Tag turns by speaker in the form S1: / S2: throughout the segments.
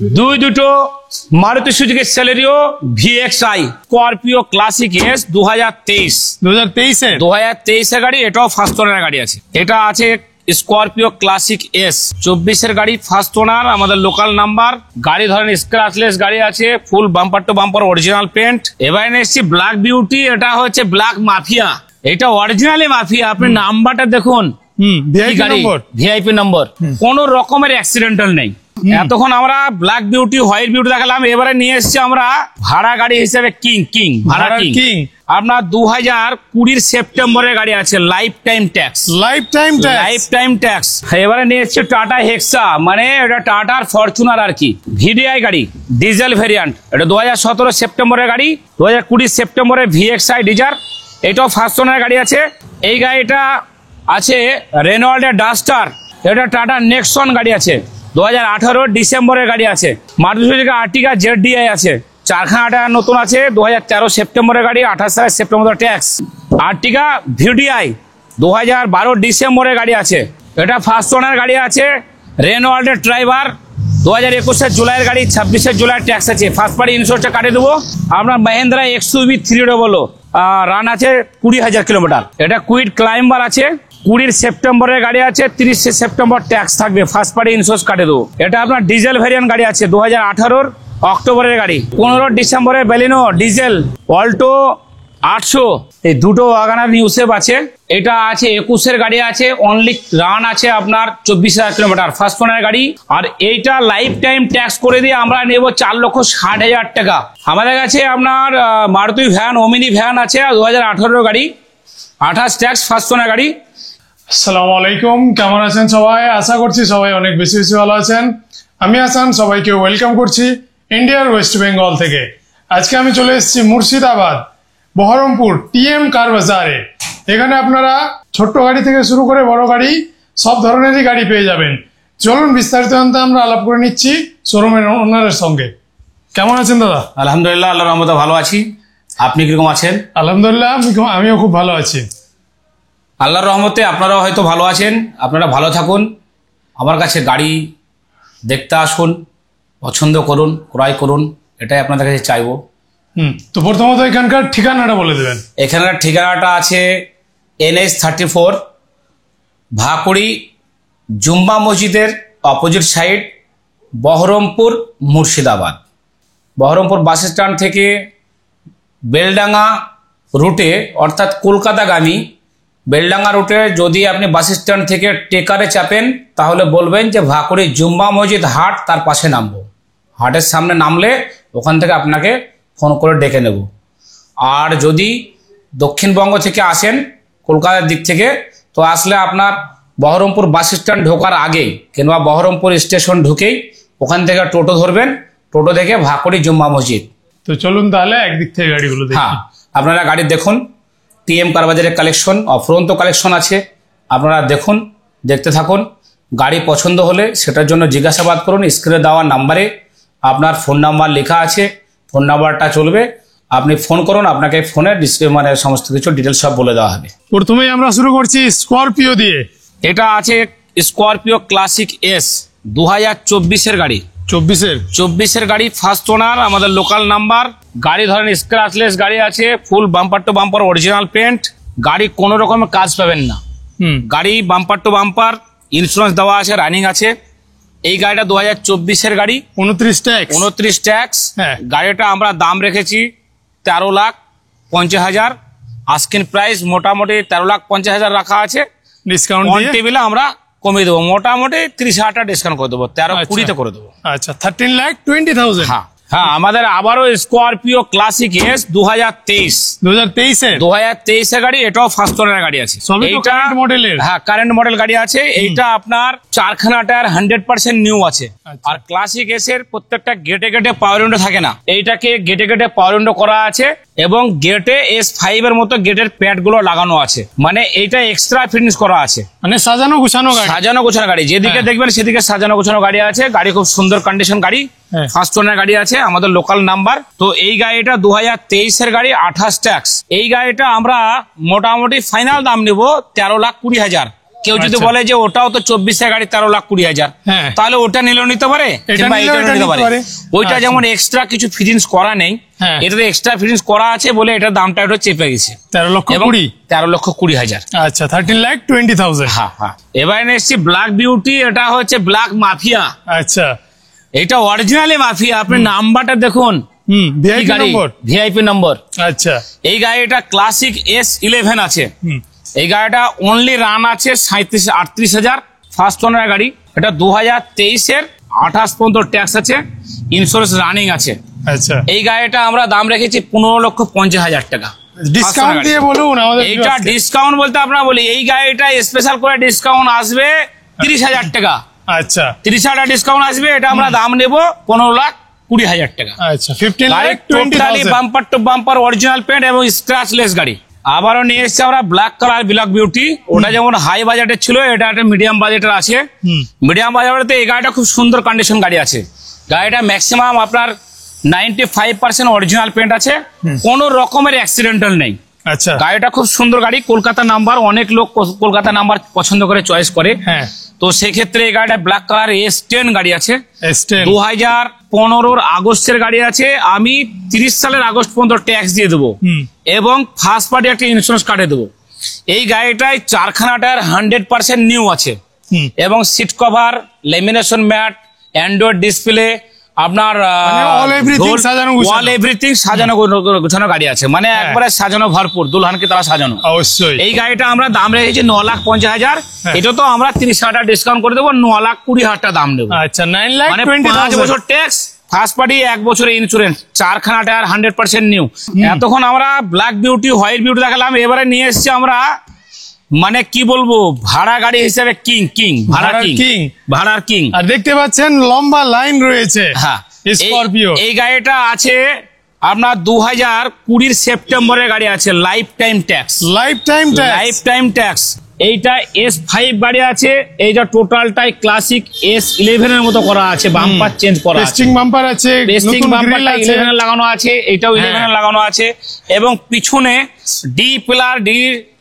S1: দুটো Maruti Suzuki Celerio VXI Scorpio classic S 2023 এর গাড়ি। এটাও ফার্স্ট ওনার গাড়ি আছে। এটা আছে স্করপিও ক্লাসিক এস 24 গাড়ি, ফার্স্ট ওনার, আমাদের লোকাল নাম্বার। গাড়ি ধরেন স্ক্র্যাচলেস গাড়ি আছে, full bumper to bumper original paint. এবারে এসেছি ব্ল্যাক বিউটি, এটা হচ্ছে ব্ল্যাক মাফিয়া। এটা অরিজিনালি মাফিয়া। আপনি নাম্বারটা দেখুন, ভিআইপি নম্বর, কোন রকমের অ্যাক্সিডেন্টাল নেই। এতক্ষণ আমরা ব্ল্যাক বিউটি, হোয়াইট বিউটি দেখালাম, এবারে নিয়ে এসেছি আমরা ভাড়া গাড়ি হিসেবে কিং ভাড়া কিং। আপনার 2020 সেপ্টেম্বরের গাড়ি আছে, লাইফ টাইম ট্যাক্স। এবারে নিয়ে এসেছি টাটা হেক্সা, মানে এটা টাটার ফরচুনার আর কি, VDI গাড়ি, ডিজেল ভেরিয়েন্ট। এটা 2017 সেপ্টেম্বরের গাড়ি, 2020 সেপ্টেম্বরে VXI ডিজার। এটাও ফার্স্ট ওনার গাড়ি আছে। এই গাড়িটা আছে রেনল্ডের ডাস্টার। এটা টাটা নেক্সন গাড়ি আছে, 2018 ডিসেম্বরের গাড়ি আছে। মারুতি সুজুকি আর্টিকা ZDI আছে, চারখানা নতুন আছে, 2013 সেপ্টেম্বরের গাড়ি, 28 সেপ্টেম্বর ট্যাক্স। আর্টিকা VDI 2012 ডিসেম্বরের গাড়ি আছে। এটা ফার্স্ট ওনার গাড়ি আছে, রেনল্ডের ড্রাইভার, 2021 জুলাইয়ের গাড়ি, 26 জুলাই ট্যাক্স আছে। ফার্স্ট পার্টি ইন্স্যুরেন্সটা কাটিয়ে দেবো। আপনার মহিন্দ্রা XUV 300 রান আছে 20,000 কিলোমিটার। এটা কুইড ক্লাইম্বার আছে, 20 সেপ্টেম্বরের গাড়ি আছে, 30 সেপ্টেম্বর ট্যাক্স থাকবে, ফার্স্ট পার্টি ইন্স্যুরেন্স কাটে দেবো। এটা আপনার ডিজেল ভেরিয়েন্ট গাড়ি আছে, 2018 অক্টোবরের গাড়ি। 15 ডিসেম্বরের বেলিনো ডিজেল অল্টো 800। এই দুটো ওয়াগনার নিউ শেপ আছে। এটা আছে 21 গাড়ি আছে, অনলি রান আছে আপনার 24,000 কিলোমিটার, ফার্স্ট ওনার গাড়ি। আর এইটা লাইফ টাইম ট্যাক্স করে দিয়ে আমরা নেব 4,60,000 টাকা। আমাদের কাছে আপনার মারুতি ভ্যান, ওমিনি ভ্যান আছে, 2018 গাড়ি, 28 ট্যাক্স, ফার্স্ট ওনার গাড়ি।
S2: আসসালামু আলাইকুম, কেমন আছেন সবাই? আশা করছি সবাই অনেক বেশি ভালো আছেন। আমি হাসান, সবাইকে ওয়েলকাম করছি ইন্ডিয়ার ওয়েস্ট বেঙ্গল থেকে। আজকে আমি চলে এসেছি মুর্শিদাবাদ বহরমপুর TM কার বাজারে। এখানে আপনারা ছোট্ট গাড়ি থেকে শুরু করে বড় গাড়ি, সব ধরনেরই গাড়ি পেয়ে যাবেন। চলুন বিস্তারিত জানতে আমরা আলাপ করে নিচ্ছি শোরুমের ওনারের সঙ্গে। কেমন আছেন দাদা?
S1: আলহামদুলিল্লাহ, আল্লাহর রহমতে ভালো আছি। আপনি কিরকম আছেন?
S2: আলহামদুলিল্লাহ, আমিও খুব ভালো আছি।
S1: আল্লাহর রহমতে আপনারাও হয়তো ভালো আছেন। আপনারা ভালো থাকুন, আমার কাছে গাড়ি দেখতে আসুন, পছন্দ করুন, ক্রয় করুন, এটাই আপনাদের কাছে চাইবো।
S2: তো প্রথমত এখানকার ঠিকানাটা বলে দেবেন।
S1: এখানকার ঠিকানাটা আছে NH 34, ভাকুড়ি জুম্মা মসজিদের opposite side, Baharampur, Murshidabad. Baharampur bus stand থেকে বেলডাঙ্গা রুটে, অর্থাৎ কলকাতাগামী বেলডাঙ্গা রুটে যদি আপনি বাস স্ট্যান্ড থেকে টেকারে চাপেন, তাহলে বলবেন যে ভাকুড়ি জুম্মা মসজিদ হাট, তার পাশে নামবো। হাটের সামনে নামলে ওখান থেকে আপনাকে ফোন করে ডেকে নেব। আর যদি দক্ষিণবঙ্গ থেকে আসেন, কলকাতার দিক থেকে, তো আসলে আপনার বহরমপুর বাস স্ট্যান্ড ঢোকার আগেই কিংবা বহরমপুর স্টেশন ঢুকেই ওখান থেকে টোটো ধরবেন, টোটো দেখে ভাকুড়ি জুম্মা মসজিদ।
S2: তো চলুন তাহলে একদিক থেকে গাড়িগুলো দেখি।
S1: হ্যাঁ, আপনারা গাড়ি দেখুন। TM কার বাজারের কালেকশন, অফুরন্ত কালেকশন আছে, আপনারা দেখুন, দেখতে থাকুন। গাড়ি পছন্দ হলে সেটার জন্য জিজ্ঞাসাবাদ করুন। স্ক্রিনে দেওয়া নাম্বারে আপনার ফোন নাম্বার লেখা আছে, ফোন নাম্বারটা চলবে, আপনি ফোন করুন, আপনাকে ফোনে মানে সমস্ত কিছু ডিটেলস সব বলে দেওয়া হবে।
S2: প্রথমেই আমরা শুরু করছি স্করপিও দিয়ে।
S1: এটা আছে স্করপিও ক্লাসিক এস 2024 গাড়ি, 24 গাড়ি, ফার্স্ট ওনার, আমাদের লোকাল নাম্বার। গাড়ি ধরেন স্ক্র্যাচলেস গাড়ি আছে, full bumper to bumper original paint. গাড়ি কোনো রকমের কাজ পাবেন না। গাড়ি বাম্পার টু বাম্পার ইন্স্যুরেন্স দেওয়া আছে, রানিং আছে। এই গাড়িটা 2024 গাড়ি, 29 ট্যাক্স। গাড়িটা আমরা দাম রেখেছি 13,50,000। আস্কিং প্রাইস মোটামুটি 13,50,000 রাখা আছে।
S2: ডিসকাউন্ট
S1: টেবিলে আমরা কমিয়ে দেবো, মোটামুটি 30,000 টাকা ডিসকাউন্ট করে দেবো, 13-20 করে দেবো।
S2: আচ্ছা, 13,20,000।
S1: হ্যাঁ, আমাদের আবারও স্করপিও ক্লাসিক এস 2023 গাড়ি। এটাও ফার্স্ট ওনার গাড়ি আছে। হ্যাঁ, কারেন্ট মডেল গাড়ি আছে। এইটা আপনার চারখানা টায়ার 100% নিউ আছে। আর ক্লাসিক এস এর প্রত্যেকটা গেটে গেটে পাওয়ার উইন্ডো থাকে না, এইটাকে গেটে গেটে পাওয়ার উইন্ডো করা আছে, এবং গেটে S5 এর মতো গেটের প্যাড গুলো লাগানো আছে, মানে এইটা এক্সট্রা ফিটিংস করা আছে,
S2: মানে সাজানো গোছানো
S1: গাড়ি। যেদিকে দেখবেন সেদিকে সাজানো গোছানো গাড়ি আছে। গাড়ি খুব সুন্দর কন্ডিশন গাড়ি, ফার্স্ট ওনার গাড়ি আছে, আমাদের লোকাল নাম্বার। তো এই গাড়িটা 2023 গাড়ি, 28 ট্যাক্স। এই গাড়িটা আমরা মোটামুটি ফাইনাল দাম নেব 13,20,000। কেউ যদি
S2: আচ্ছা।
S1: বলে যে ওটাও তো 24 গাড়ি 13,20,000,
S2: হ্যাঁ।
S1: তাহলে ওটা নিলেও নিতে পারে,
S2: এটা
S1: কিংবা
S2: নিলেও
S1: এটাও
S2: এটা
S1: নিতে
S2: নিতে
S1: পারে।
S2: পারে।
S1: ওইটা
S2: আচ্ছা।
S1: যেমন এক্সট্রা কিছু ফিটিংস করা নেই,
S2: হ্যাঁ।
S1: এটাতে এক্সট্রা ফিটিংস করা আছে বলে এটার দামটা একটু চেপে গেছে।
S2: 13,20,000।
S1: 13,20,000।
S2: আচ্ছা 13,20,000।
S1: হ্যাঁ হ্যাঁ। এবার এসছি ব্ল্যাক বিউটি, এটা হচ্ছে ব্ল্যাক মাফিয়া।
S2: আচ্ছা
S1: এটা অরিজিনালি মাফিয়া, আপনি নাম্বারটা দেখুন,
S2: ভিআইপি নম্বর।
S1: ভিআইপি নম্বর।
S2: আচ্ছা
S1: এই গাড়িটা ক্লাসিক S11 আছে।
S2: হুম।
S1: এই গাড়িটা অনলি রান আছে 37-38,000, ফার্স্ট ওনার গাড়ি। এটা 2023-এর 28 পর্যন্ত ট্যাক্স আছে, ইন্স্যুরেন্স রানিং আছে।
S2: আচ্ছা
S1: এই গাড়িটা আমরা দাম রেখেছি 15,50,000 টাকা।
S2: ডিসকাউন্ট দিয়ে বলুন আমাদের
S1: এইটা
S2: viewers-কে।
S1: ডিসকাউন্ট বলতে আপনারা বলি, এই গাড়িটা স্পেশাল করে ডিসকাউন্ট আসবে 30,000 টাকা।
S2: আচ্ছা
S1: 30,000 ডিসকাউন্ট আসবে, এটা আমরা দাম নেব 15,20,000 টাকা।
S2: আচ্ছা 15,20,000।
S1: Bumper to bumper original paint এবং স্ক্র্যাচলেস গাড়ি। আবারও নিয়ে এসেছে আমরা ব্ল্যাক কালার ব্ল্যাক বিউটি। ওটা যেমন হাই বাজেটের ছিল, এটা একটা মিডিয়াম বাজেটের আছে। মিডিয়াম বাজেটে এই গাড়িটা খুব সুন্দর কন্ডিশন গাড়ি আছে। গাড়িটা ম্যাক্সিমাম আপনার 95% অরিজিনাল পেন্ট আছে, কোনো রকমের অ্যাক্সিডেন্টাল নেই।
S2: আচ্ছা
S1: গাড়িটা খুব সুন্দর গাড়ি, কলকাতা নাম্বার, অনেক লোক কলকাতা নাম্বার পছন্দ করে চয়েস করে।
S2: হ্যাঁ
S1: তো সেক্ষেত্রে এই গাড়িটা ব্ল্যাক কালার S10 গাড়ি আছে।
S2: S10।
S1: 2015 আগস্টের গাড়ি আছে। আমি 30 সালের আগস্ট পর্যন্ত ট্যাক্স দিয়ে দেবো এবং ফার্স্ট পার্টি একটা ইন্স্যুরেন্স কাটে দেবো। এই গাড়িটায় 4খানা টায়ার 100% নিউ আছে এবং seat cover, lamination mat, android display, আপনার
S2: all everything সাজানো গোছানো।
S1: অল এভরিথিং সাজানো গোছানো গাড়ি আছে, মানে একবারে সাজানো ভরপুর, দুলহানকে তারা সাজানো।
S2: অবশ্যই।
S1: এই গাড়িটা আমরা দাম রেখেছি 9,50,000।
S2: হ্যাঁ।
S1: এটা তো আমরা 30,000 টাকা ডিসকাউন্ট করে দেবো, 9,20,000 টাকা দাম দেবো।
S2: আচ্ছা
S1: মানে 5
S2: 9,20,000।
S1: বছর ট্যাক্স, ফার্স্ট পার্টি 1 বছরের ইন্স্যুরেন্স, 4খানা টায়ার 100% নিউ। এতক্ষণ আমরা ব্ল্যাক বিউটি, হোয়াইট বিউটি দেখালাম, এবারে নিয়ে এসেছি আমরা, মানে কি বলবো, ভাড়া গাড়ি হিসেবে কিং
S2: ভাড়ার king।
S1: ভাড়ার কিং।
S2: আর দেখতে পাচ্ছেন লম্বা লাইন রয়েছে।
S1: হ্যাঁ,
S2: স্করপিও।
S1: এই গাড়িটা আছে আপনার 2020 সেপ্টেম্বরের গাড়ি আছে, life time tax.
S2: Life time
S1: tax. এইটা S5 গাড়ি আছে। এইটা টোটালটাই ক্লাসিক S11 এর মতো করা আছে, বাম্পার চেঞ্জ করা আছে,
S2: টেস্টিং বাম্পার আছে,
S1: টেস্টিং
S2: নতুন
S1: বাম্পারটা
S2: গ্রিল আছে।
S1: 11 এর লাগানো আছে, এটাও 11 এর লাগানো আছে এবং পিছনে D pillar, D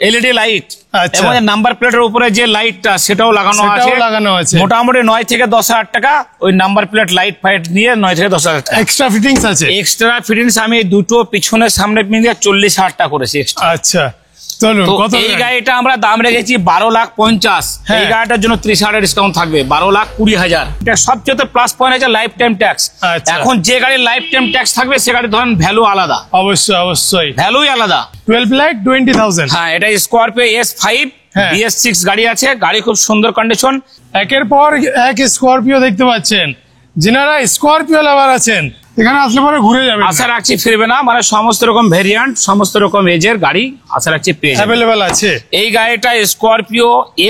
S1: LED light
S2: আচ্ছা।
S1: এবং নাম্বার প্লেটের উপরে যে লাইটটা সেটাও লাগানো
S2: সেটাও লাগানো আছে।
S1: মোটামুটি 9 থেকে 10,000 টাকা ওই নাম্বার প্লেট লাইট ফাইট নিয়ে 9 থেকে 10,000 টাকা
S2: এক্সট্রা ফিটিংস আছে।
S1: এক্সট্রা ফিটিংস আমি দুটো পিছনে সামনে মিলিয়ে 40,000 টাকা করেছি extra।
S2: আচ্ছা চলুন
S1: তো
S2: কত
S1: এই গাড়িটা আমরা দাম রেখেছি 12,50,000।
S2: হ্যাঁ।
S1: এই গাড়িটার জন্য 30,000 ডিসকাউন্ট থাকবে, 12,20,000। এটা সবচেয়ে প্লাস পয়েন্ট আছে লাইফ টাইম ট্যাক্স।
S2: আচ্ছা।
S1: এখন যে গাড়ির লাইফ টাইম ট্যাক্স থাকবে সে গাড়ির ধরেন ভ্যালু আলাদা,
S2: অবশ্যই
S1: ভ্যালুই আলাদা।
S2: 12,20,000।
S1: হ্যাঁ, এটা স্করপিও S5
S2: হ্যাঁ।
S1: BS6 গাড়ি আছে। গাড়ি খুব সুন্দর কন্ডিশন।
S2: একের পর এক স্করপিও দেখতে পাচ্ছেন। যিনারা স্করপিও লাভার আছেন এখানে আসলে পরে ঘুরে যাবেন,
S1: আশা রাখছি ফিরবে না, মানে সমস্ত রকম ভেরিয়েন্ট, সমস্ত রকম এজের গাড়ি আশা রাখছি পেয়ে যাবেন।
S2: অ্যাভেলেবেল আছে।
S1: এই গাড়িটা স্করপিও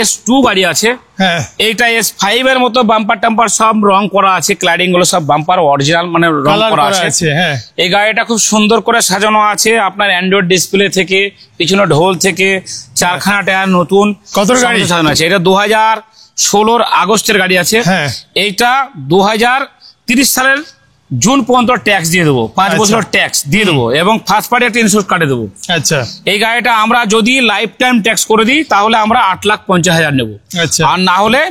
S1: S2 গাড়ি আছে।
S2: হ্যাঁ
S1: এইটা S5 এর মতো বাম্পার টাম্পার সব রং করা আছে, ক্ল্যাডিং গুলো সব বাম্পার অরিজিনাল মানে রং
S2: কালার
S1: করা
S2: করা
S1: আছে।
S2: আছে। হ্যাঁ
S1: এই গাড়িটা খুব সুন্দর করে সাজানো আছে, আপনার অ্যান্ড্রয়েড ডিসপ্লে থেকে পিছনে ঢোল থেকে 4খানা টায়ার নতুন।
S2: কতর গাড়ি?
S1: সমস্ত সাজানো আছে। এটা 2016 আগস্টের গাড়ি আছে।
S2: হ্যাঁ।
S1: এইটা 2030 সালের জুন পর্যন্ত ট্যাক্স দিয়ে দেবো, 5
S2: আচ্ছা।
S1: বছর ট্যাক্স দিয়ে দেবো এবং ফার্স্ট পার্টি একটা ইন্স্যুরেন্স কাটে দেবো।
S2: আচ্ছা
S1: এই গাড়িটা আমরা যদি লাইফ টাইম ট্যাক্স করে দিই তাহলে আমরা 8,50,000 নেবো।
S2: আচ্ছা
S1: আর না হলে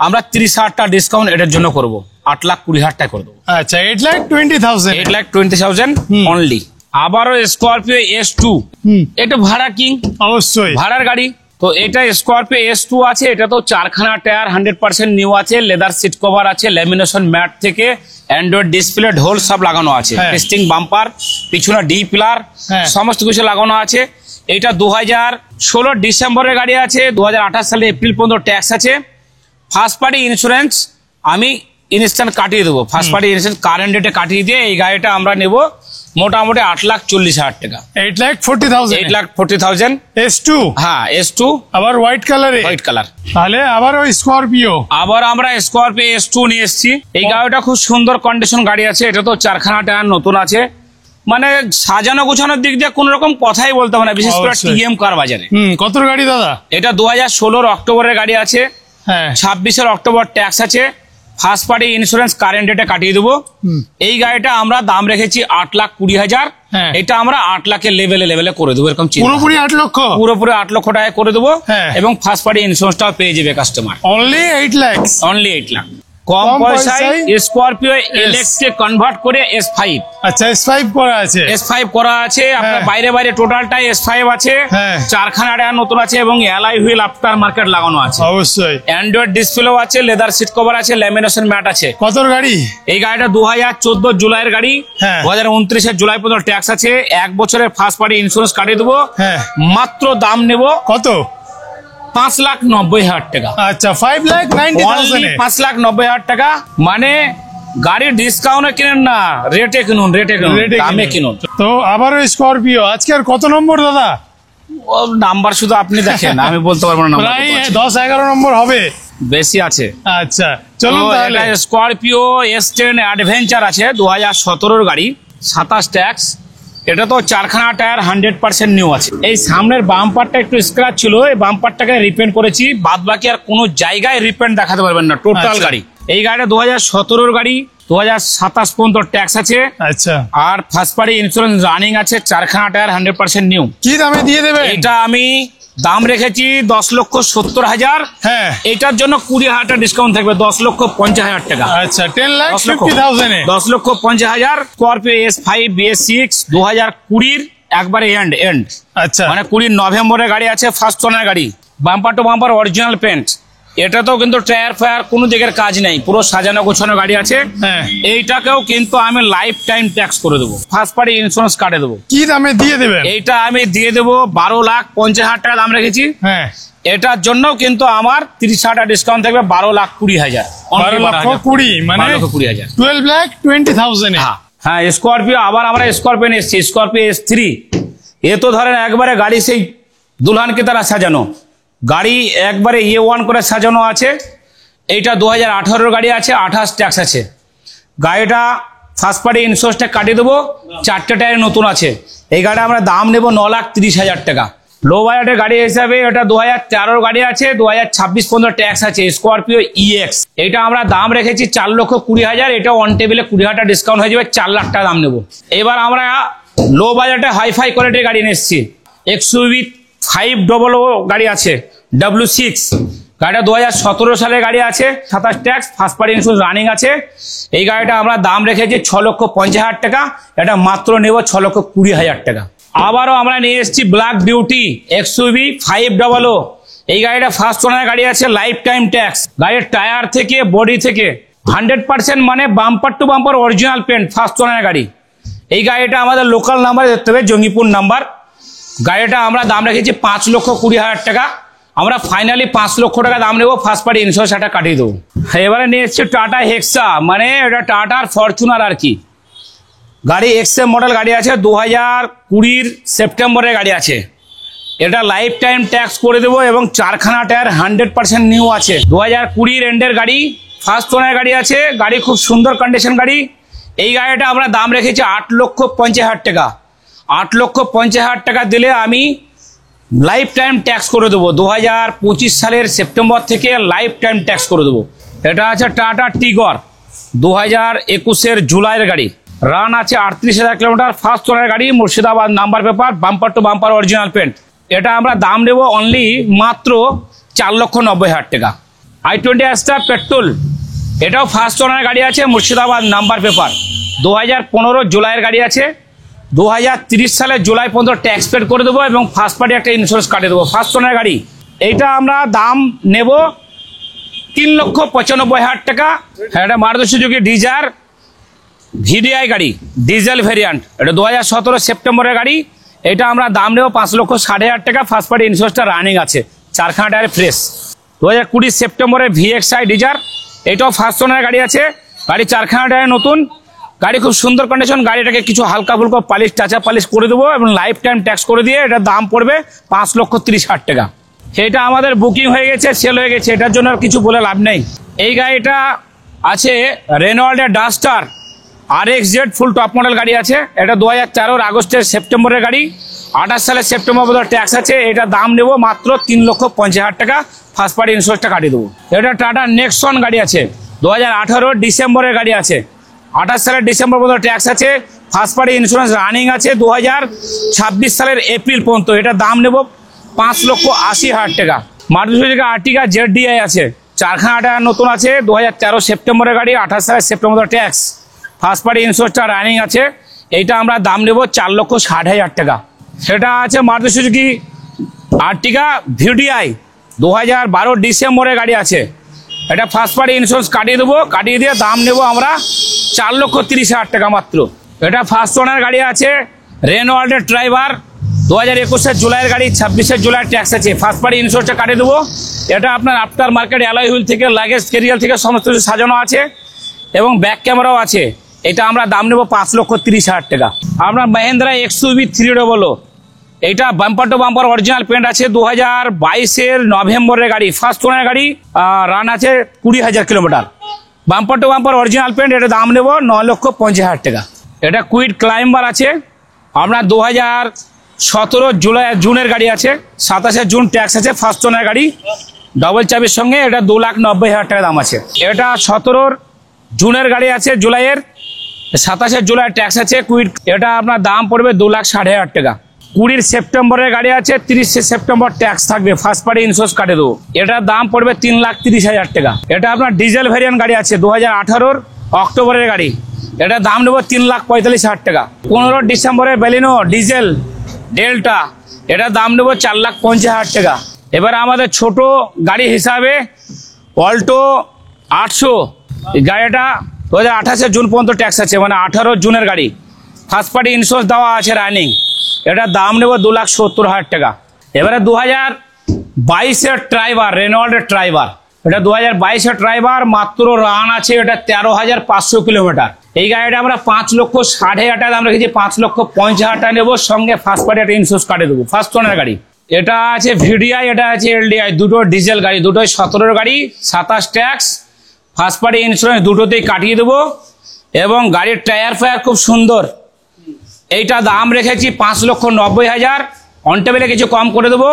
S1: আমরা 30,000 টাকা ডিসকাউন্ট এটার জন্য করবো, 8,20,000 টাকা করে দেবো।
S2: আচ্ছা 8,20,000।
S1: 8,20,000 অনলি। আবারও স্করপিও S2, এটা ভাড়া কিং,
S2: অবশ্যই
S1: ভাড়ার গাড়ি। তো এটা স্করপিও S2 আছে। এটা তো 4খানা টায়ার 100% নিউ আছে, লেদার সিট কভার আছে, ল্যামিনেশন ম্যাট থেকে অ্যান্ড্রয়েড ডিসপ্লে ঢোল সব লাগানো আছে,
S2: হ্যাঁ।
S1: টেস্টিং বাম্পার, পিছনে ডি পিলার,
S2: হ্যাঁ।
S1: সমস্ত কিছু লাগানো আছে। এটা 2016 ডিসেম্বরের গাড়ি আছে, 2028 সালে এপ্রিল পর্যন্ত ট্যাক্স আছে। ফার্স্ট পার্টি ইন্স্যুরেন্স আমি ইনস্ট্যান্ট কাটিয়ে দেবো, ফার্স্ট পার্টি ইন্স্যুরেন্স কারেন্ট ডেটে কাটিয়ে দিয়ে এই গাড়িটা আমরা নেব মোটামুটি 8,40,000 টাকা।
S2: 8,40,000।
S1: 8,40,000।
S2: S2
S1: হ্যাঁ S2
S2: আবার হোয়াইট কালারে।
S1: White colour.
S2: তাহলে আবার ওই স্করপিও।
S1: আবার আমরা স্করপিও S2 নিয়ে এসেছি। এই গাড়িটা খুব সুন্দর কন্ডিশন গাড়ি আছে। এটা তো 4খানা টায়ার নতুন আছে, মানে সাজানো গোছানোর দিক দিয়ে কোন রকম কথাই বলতে হবে না, বিশেষ করে
S2: অবশ্যই।
S1: TM কার বাজারে।
S2: কতর গাড়ি দাদা?
S1: এটা 2016 অক্টোবরের গাড়ি আছে,
S2: হ্যাঁ
S1: 26 অক্টোবর ট্যাক্স আছে, ফার্স্ট পার্টি ইন্স্যুরেন্স কারেন্ট ডেটে কাটিয়ে দেবো। এই গাড়িটা আমরা দাম রেখেছি 8,20,000।
S2: হ্যাঁ।
S1: এটা আমরা 8 লাখের লেভেলে করে দেবো, এরকম চিন্তা
S2: পুরোপুরি 8 লক্ষ,
S1: পুরোপুরি 8 লক্ষ টাকা করে দেবো।
S2: হ্যাঁ।
S1: এবং ফার্স্ট পার্টি ইন্স্যুরেন্সটাও পেয়ে যাবে customer,
S2: only 8 lakh.
S1: Only 8 lakh. কম পয়সায় স্করপিও ইলেকট্রিক কনভার্ট করে S5।
S2: আচ্ছা, S5 করা আছে।
S1: S5 করা আছে আপনার, বাইরে বাইরে টোটালটাই S5 আছে।
S2: হ্যাঁ।
S1: চারখানা টায়ার নতুন আছে এবং অ্যালয় হুইল আফটার মার্কেট লাগানো আছে।
S2: অবশ্যই।
S1: অ্যান্ড্রয়েড ডিসপ্লেও আছে, লেদার সিট কভার আছে, ল্যামিনেশন ম্যাট আছে।
S2: কতর গাড়ি?
S1: এই গাড়িটা 2014 জুলাইয়ের গাড়ি।
S2: হ্যাঁ।
S1: 2029 জুলাই পর্যন্ত ট্যাক্স আছে। 1 বছরের ফার্স্ট পার্টি ইন্স্যুরেন্স কাটিয়ে দেবো।
S2: হ্যাঁ।
S1: মাত্র দাম নেব
S2: কত?
S1: 5,90,000 টাকা।
S2: আচ্ছা, 5,90,000 এ?
S1: 5,90,000 টাকা। মানে গাড়ির ডিসকাউন্টে কিনেন না, রেটে কিনুন, রেটে কিনুন, দামে কিনুন।
S2: তো আবারও স্করপিও, আজকে আর কত নম্বর দাদা?
S1: ও নাম্বার শুধু আপনি দেখেন, আমি বলতে পারবো না।
S2: প্রায় 10-11 নম্বর হবে,
S1: বেশি আছে।
S2: আচ্ছা চলুন তাহলে।
S1: স্করপিও S10 অ্যাডভেঞ্চার আছে, 2017 গাড়ি, 27 ট্যাক্স। এটা তো চারখানা টায়ার 100% নিউ আছে। এই সামনের বাম্পারটা একটু স্ক্র্যাচ ছিল, এই বাম্পারটাকে রিপেন্ট করেছি, বাদ বাকি আর কোনো জায়গায় রিপেন্ট দেখাতে পারবেন না, টোটাল
S2: আচ্ছা।
S1: গাড়ি। এই গাড়িটা 2017 গাড়ি, 2027 পর্যন্ত ট্যাক্স আছে।
S2: আচ্ছা,
S1: আর ফার্স্ট পার্টি ইন্স্যুরেন্স রানিং আছে, চারখানা টায়ার 100% নিউ।
S2: কি দামে দিয়ে দেবে?
S1: এটা আমি দাম রেখেছি 10,70,000।
S2: হ্যাঁ।
S1: এটার জন্য 20,000 টাকা ডিসকাউন্ট থাকবে, 10,50,000 টাকা।
S2: আচ্ছা, 10,50,000 এ?
S1: 10,50,000। স্করপিও S5 BS6 2020 একবারে এন্ড।
S2: আচ্ছা,
S1: মানে 20 নভেম্বরের গাড়ি আছে, ফার্স্ট ওনার গাড়ি, bumper to bumper original paint. এটাতেও কিন্তু টায়ার ফায়ার কোনো দিকের কাজ নেই, পুরো সাজানো গোছানো গাড়ি আছে।
S2: হ্যাঁ।
S1: এইটাকেও কিন্তু আমি লাইফ টাইম ট্যাক্স করে দেবো, ফার্স্ট পার্টি ইন্স্যুরেন্স কাটে দেবো।
S2: কি দামে দিয়ে দেবেন?
S1: এইটা আমি দিয়ে দেবো 12,50,000 টাকা দাম রেখেছি।
S2: হ্যাঁ।
S1: এটার জন্য কিন্তু আমার 30,000 টাকা ডিসকাউন্ট থাকবে, 12,20,000।
S2: 12,20,000 মানে
S1: 12,20,000।
S2: 12,20,000 এ?
S1: হ্যাঁ, স্করপিও আবার আমরা স্করপিও এসেছি, স্করপিও S3। এ তো ধরেন একবারে গাড়ি সেই দুলহানকে তারা সাজানো গাড়ি, একবারে A1 করে সাজানো আছে। এইটা 2018 গাড়ি আছে, 28 ট্যাক্স আছে। গাড়িটা ফার্স্ট পার্টি ইন্স্যুরেন্সটা কাটিয়ে দেবো, 4টে টায়ার নতুন আছে। এই গাড়িটা আমরা দাম নেবো 9,30,000 টাকা। লো বাজেটের গাড়ি হিসাবে এটা 2013 গাড়ি আছে, 2026 পর্যন্ত ট্যাক্স আছে, স্করপিও EX। এটা আমরা দাম রেখেছি 4,20,000। এটা অন টেবিলে 20,000 টাকা ডিসকাউন্ট হয়ে যাবে, 4 লাখ টাকা দাম নেবো। এবার আমরা লো বাজেটে হাইফাই কোয়ালিটির গাড়ি নিয়ে এসেছি। XUV 500 গাড়ি আছে, W6। গাড়িটা 2017 সালের গাড়ি আছে, 27 tax, first party insurance running আছে। এই গাড়িটা আমরা দাম রেখেছি 6,50,000 টাকা। এটা মাত্র নেব 6,20,000 টাকা। আবারও আমরা নিয়ে এসেছি ব্ল্যাক বিউটি XUV 500। এই গাড়িটা ফার্স্ট ওনার গাড়ি আছে, লাইফ টাইম ট্যাক্স। গাড়ির টায়ার থেকে বডি থেকে 100% মানে bumper to bumper original paint, first owner গাড়ি। এই গাড়িটা আমাদের লোকাল নাম্বার দেখতে হবে, জঙ্গিপুর নাম্বার। গাড়িটা আমরা দাম রেখেছি 5,20,000 টাকা। আমরা ফাইনালি 5 লক্ষ টাকা দাম নেবো, ফার্স্ট পার্টি ইন্স্যুরেন্স একটা কাটিয়ে দেবো। এবারে নিয়ে এসেছি টাটা হেক্সা, মানে এটা টাটার ফরচুনার আর কি। গাড়ি XM মডেল গাড়ি আছে, 2020 সেপ্টেম্বরের গাড়ি আছে। এটা লাইফ টাইম ট্যাক্স করে দেবো এবং চারখানা টায়ার 100% নিউ আছে। 2020 এন্ডের গাড়ি, ফার্স্ট ওনার গাড়ি আছে। গাড়ি খুব সুন্দর কন্ডিশন গাড়ি। এই গাড়িটা আমরা দাম রেখেছি 8,50,000 টাকা। 8,50,000 টাকা দিলে আমি লাইফ টাইম ট্যাক্স করে দেবো। 2025 সালের সেপ্টেম্বর থেকে লাইফ টাইম ট্যাক্স করে দেবো। এটা আছে টাটা টিগর, 2021 জুলাইয়ের গাড়ি, রান আছে 38,000 কিলোমিটার, ফার্স্ট ওনার গাড়ি, Murshidabad number paper, bumper to bumper original paint. এটা আমরা দাম নেবো অনলি মাত্র 4,90,000 টাকা। i20 স্টার পেট্রোল, এটাও ফার্স্ট ওনার গাড়ি আছে, মুর্শিদাবাদ নাম্বার পেপার, 2015 জুলাইয়ের গাড়ি আছে। 2030 সালের জুলাই পর্যন্ত ট্যাক্স পেড করে দেবো এবং ফার্স্ট পার্টি একটা ইন্স্যুরেন্স কাটিয়ে দেবো, ফার্স্ট ওনার গাড়ি। এইটা আমরা দাম নেব 3,95,000 টাকা। হ্যাঁ, এটা মারুতি সুজুকি ডিজায়ার VDI গাড়ি, ডিজেল ভেরিয়েন্ট। এটা 2017 সেপ্টেম্বরের গাড়ি। এটা আমরা দাম নেব 5,60,000 টাকা। ফার্স্ট পার্টি ইন্স্যুরেন্সটা রানিং আছে, চারখানা টায়ার ফ্রেশ। 2020 সেপ্টেম্বরে VXI ডিজায়ার, এটাও ফার্স্ট ওনার গাড়ি আছে। গাড়ি চারখানা টায়ার নতুন, গাড়ি খুব সুন্দর কন্ডিশন। গাড়িটাকে কিছু হালকা ফুলকা পালিশ, টাচা পালিশ করে দেবো এবং লাইফ টাইম ট্যাক্স করে দিয়ে এটার দাম পড়বে 5,30,000 টাকা। সেটা আমাদের বুকিং হয়ে গেছে, সেল হয়ে গেছে, এটার জন্য আর কিছু বলে লাভ নেই। এই গাড়িটা আছে রেনল্ডের Duster RXZ, full top model গাড়ি আছে। এটা 2013 আগস্টের সেপ্টেম্বরের গাড়ি, 28 সালের সেপ্টেম্বর পর্যন্ত ট্যাক্স আছে। এটা দাম নেবো মাত্র 3,50,000 টাকা। ফার্স্ট পার্টি ইন্স্যুরেন্সটা কাটিয়ে দেবো। এটা টাটা নেক্সন গাড়ি আছে, 2018 ডিসেম্বরের গাড়ি আছে, 28 সালের ডিসেম্বর পর্যন্ত ট্যাক্স আছে। ফার্স্ট পার্টি ইন্স্যুরেন্স রানিং আছে 2026 সালের এপ্রিল পর্যন্ত। এটা দাম নেব 5,80,000 টাকা। মারুতি সুজুকি আর্টিকা ZDI আছে, চারখানা টাকা নতুন আছে, 2013 সেপ্টেম্বরের গাড়ি, 28 সালের সেপ্টেম্বর ট্যাক্স। ফার্স্ট পার্টি ইন্স্যুরেন্সটা রানিং আছে, এইটা আমরা দাম নেব 4,60,000 টাকা। সেটা আছে মারুতি সুজুকি আর্টিকা VDI 2012 ডিসেম্বরের গাড়ি আছে, এটা ফার্স্ট পার্টি ইন্স্যুরেন্স কাটিয়ে দেবো, কাটিয়ে দিয়ে দাম নেব আমরা 4,30,000 টাকা মাত্র। এটা ফার্স্ট ওনার গাড়ি আছে, রেনওয়াল্ডের ড্রাইভার, 2021 জুলাইয়ের গাড়ি, 26 জুলাই ট্যাক্স আছে। ফার্স্ট পার্টি ইন্স্যুরেন্সটা কাটিয়ে দেবো। এটা আপনার আফটার মার্কেট অ্যালয় হুইল থেকে লাগেজ ক্যারিয়ার থেকে সমস্ত কিছু সাজানো আছে এবং ব্যাক ক্যামেরাও আছে। এটা আমরা দাম নেব 5,30,000 টাকা। আপনার মহিন্দ্রা XUV 300, এইটা bumper to bumper original paint আছে, 2022 নভেম্বরের গাড়ি, ফার্স্ট ওনার গাড়ি, রান আছে 20,000 kilometre. Bumper to bumper original paint, এটা দাম নেব 9,50,000 টাকা। এটা কুইড ক্লাইম্বার আছে, আপনার 2017 জুনের গাড়ি আছে, 27 জুন ট্যাক্স আছে, ফার্স্ট ওনার গাড়ি, ডবল চাবির সঙ্গে, এটা 2,90,000 টাকা দাম আছে। এটা 17 জুনের গাড়ি আছে, জুলাইয়ের, 27 জুলাই ট্যাক্স আছে, কুইড, এটা আপনার দাম পড়বে 2,60,000 টাকা। 20 সেপ্টেম্বরের গাড়ি আছে, 30 সেপ্টেম্বর ট্যাক্স থাকবে, ফার্স্ট পার্টি ইন্স্যুরেন্স কাটে দেবো, এটার দাম পড়বে 3,30,000 টাকা। এটা আপনার ডিজেল ভ্যারিয়েন্ট গাড়ি আছে, 2018 অক্টোবরের গাড়ি, এটা দাম নেব 3,45,000 টাকা। 15 ডিসেম্বরের বেলিনো ডিজেল ডেল্টা, এটা দাম নেব 4,50,000 টাকা। এবার আমাদের ছোট গাড়ি হিসাবে অল্টো 800, এই গাড়িটা 2028 জুন পর্যন্ত ট্যাক্স আছে, মানে 18 জুনের গাড়ি, ফার্স্ট পার্টি ইন্স্যুরেন্স দেওয়া আছে রানিং, এটা দাম নেব 2,70,000 টাকা। এবারে 2022 ড্রাইভার, রেনল্ডের ড্রাইভার, এটা 2022 ড্রাইভার, মাত্র রান আছে এটা 13,500 কিলোমিটার। এই গাড়িটা আমরা 5,60,000 টাকা দাম রেখেছি, 5,50,000 টাকা নেবো, সঙ্গে ফার্স্ট পার্টি একটা ইন্স্যুরেন্স কাটে দেবো, ফার্স্ট ওনার গাড়ি। এটা আছে VDI, এটা আছে LDI, দুটো ডিজেল গাড়ি, দুটোই 17 গাড়ি, 27 ট্যাক্স, ফার্স্ট পার্টি ইন্স্যুরেন্স দুটোতেই কাটিয়ে দেবো এবং গাড়ির টায়ার ফায়ার খুব সুন্দর। এইটা দাম রেখেছি 5,90,000, অন টেবিলে কিছু কম করে দেবো।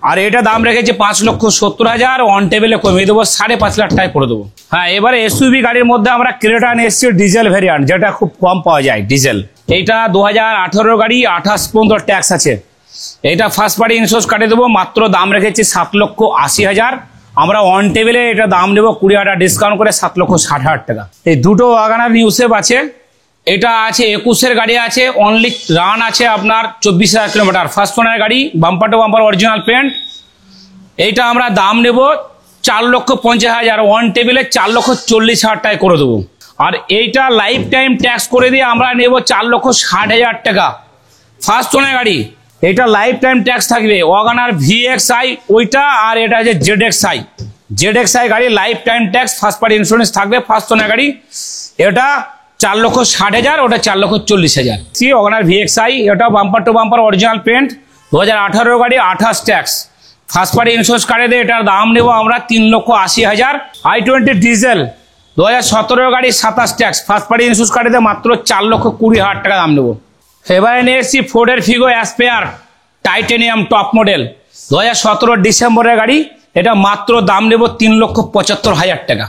S1: আর এটা দাম রেখেছি 5,70,000, অন টেবিলে কমিয়ে দেবো, 5.5 লাখ টাকা করে দেবো। হ্যাঁ, এবারে SUV গাড়ির মধ্যে আমরা ক্রেটা নিয়ে এসেছি ডিজেল ভ্যারিয়েন্ট, যেটা খুব কম পাওয়া যায় ডিজেল। এইটা 2018 গাড়ি, 28 পর্যন্ত ট্যাক্স আছে, এইটা ফার্স্ট পার্টি ইন্স্যুরেন্স কাটিয়ে দেবো, মাত্র দাম রেখেছি 7,80,000। আমরা অন টেবিলে এটা দাম নেবো 20,000 ডিসকাউন্ট করে 7,60,000 টাকা। এই দুটো ওয়াগনার নিউ শেপ আছে, এটা আছে 21 গাড়ি আছে, অনলি রান আছে আপনার 24,000 কিলোমিটার, ফার্স্ট ওনার গাড়ি, bumper to bumper original paint. এইটা আমরা দাম নেব 4,50,000, অন টেবিলে 4,40,000 টাকা করে দেবো। আর এইটা লাইফ টাইম ট্যাক্স করে দিয়ে আমরা নেব 4,60,000 টাকা, ফার্স্ট ওনার গাড়ি, এটা লাইফ টাইম ট্যাক্স থাকবে। ওয়াগনার VXI ওইটা, আর এটা আছে ZXI গাড়ি, life time tax, first party insurance থাকবে, ফার্স্ট ওনার গাড়ি, এটা 4,60,000, ওটা 4,40,000। ওয়াগনার VXI, এটা bumper to bumper original paint, 2018 গাড়ি, 28 ট্যাক্স, ফার্স্ট পার্টি ইন্স্যুরেন্স কাটে দিয়ে এটার দাম নেব আমরা 3,80,000। i20 ডিজেল 2017 গাড়ি, 27 ট্যাক্স, ফার্স্ট পার্টি ইন্স্যুরেন্স কাটে দিয়ে মাত্র 4,20,000 টাকা দাম নেব। এবারে নিয়ে এসেছি ফোর্ডের Figo Aspire Titanium top model, 2017 ডিসেম্বরের গাড়ি, এটা মাত্র দাম নেব 3,75,000 টাকা।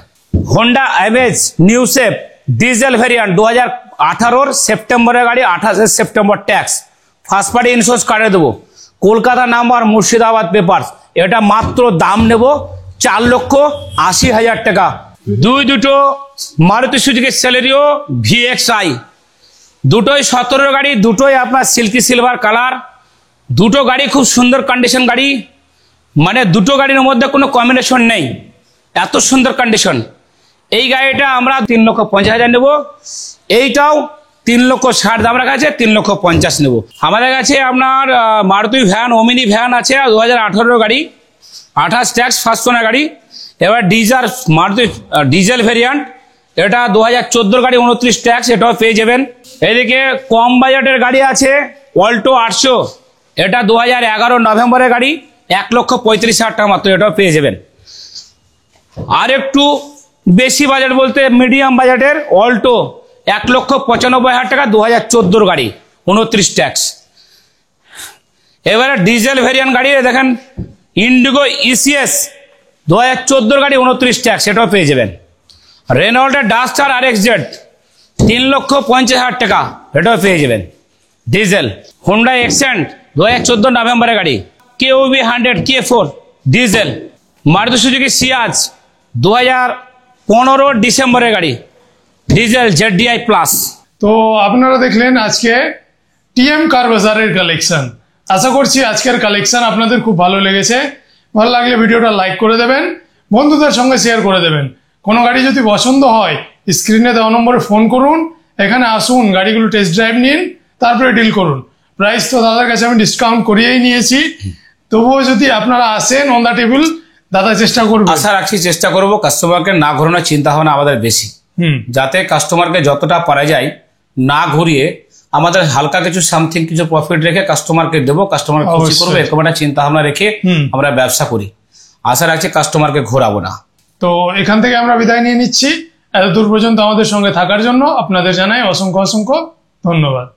S1: Honda Amaze new shape diesel variant, 2018 সেপ্টেম্বরের গাড়ি, 28 September tax, first party insurance কাটে দেবো, কলকাতা নাম্বার, মুর্শিদাবাদ পেপারস, এটা মাত্র দাম নেব 4,80,000 টাকা। দুটো মারুতি সুজুকি সেলেরিও VXI, দুটোই 17 গাড়ি, দুটোই আপনার সিল্কি সিলভার কালার, দুটো গাড়ি খুব সুন্দর কন্ডিশন গাড়ি, মানে দুটো গাড়ির মধ্যে কোনো কম্বিনেশন নেই, এত সুন্দর কন্ডিশন। এই গাড়িটা আমরা 3,50,000 নেব, এইটাও 3,60,000 দাম রাখা আছে, 3,50,000 নেব। আমাদের কাছে আপনার মারুতি ভ্যান, ওমিনি ভ্যান আছে, 2018 গাড়ি, 28 ট্যাক্স, ফার্স্ট ওনার গাড়ি। এবার মারুতি ডিজেল ভ্যারিয়েন্ট, এটা 2014 গাড়ি, 29 ট্যাক্স, এটাও পেয়ে যাবেন। এদিকে কম বাজেটের গাড়ি আছে অল্টো 800, এটা 2011 নভেম্বরের গাড়ি, 1,35,000 টাকা মাত্র, এটাও পেয়ে যাবেন। আর একটু বেশি বাজেট বলতে মিডিয়াম বাজেটের অল্টো 1,95,000 টাকা, 2014 গাড়ি, 29 ট্যাক্স। এবারে ডিজেল ভ্যারিয়েন্ট গাড়ি দেখেন, ইন্ডিগো ECS 2014 গাড়ি, 29 ট্যাক্স, এটাও পেয়ে যাবেন। রেনল্ডের ডাস্টার RXZ 3,50,000 টাকা এটাও পেয়ে যাবেন। ডিজেল হুন্ডা এক্সেন্ট 2014 নভেম্বরের গাড়ি, কেওবি 100 K4 ডিজেল। মারুতি সুজুকি সিয়াজ 2015 ডিসেম্বরের গাড়ি, ডিজেল ZDI প্লাস।
S2: তো আপনারা দেখলেন আজকে টিএম কার বাজারের কালেকশন। আশা করছি আজকের কালেকশন আপনাদের খুব ভালো লেগেছে। ভালো লাগলে ভিডিওটা লাইক করে দেবেন, বন্ধুদের সঙ্গে শেয়ার করে দেবেন। কোনো গাড়ি যদি পছন্দ হয় স্ক্রিনে দেওয়া নম্বরে ফোন করুন, এখানে আসুন, গাড়িগুলো টেস্ট ড্রাইভ নিন, তারপরে ডিল করুন। প্রাইস তো দাদার কাছে আমি ডিসকাউন্ট করিয়েই নিয়েছি, তবুও যদি আপনারা আসেন অন দ্য টেবিল, দাদা চেষ্টা করবো।
S1: আশা রাখছি চেষ্টা করবো কাস্টমারকে না ঘোরানোর চিন্তা ভাবনা আমাদের বেশি, যাতে কাস্টমারকে যতটা পারা যায় না ঘুরিয়ে আমাদের হালকা কিছু সামথিং কিছু প্রফিট রেখে কাস্টমারকে দেবো, কাস্টমার খুশি করবো, এরকম একটা চিন্তা ভাবনা রেখে আমরা ব্যবসা করি। আশা রাখছি কাস্টমারকে ঘোরাবো না।
S2: তো এখান থেকে আমরা বিদায় নিয়ে নিচ্ছি। এতদূর পর্যন্ত আমাদের সঙ্গে থাকার জন্য আপনাদের জানাই অসংখ্য অসংখ্য ধন্যবাদ।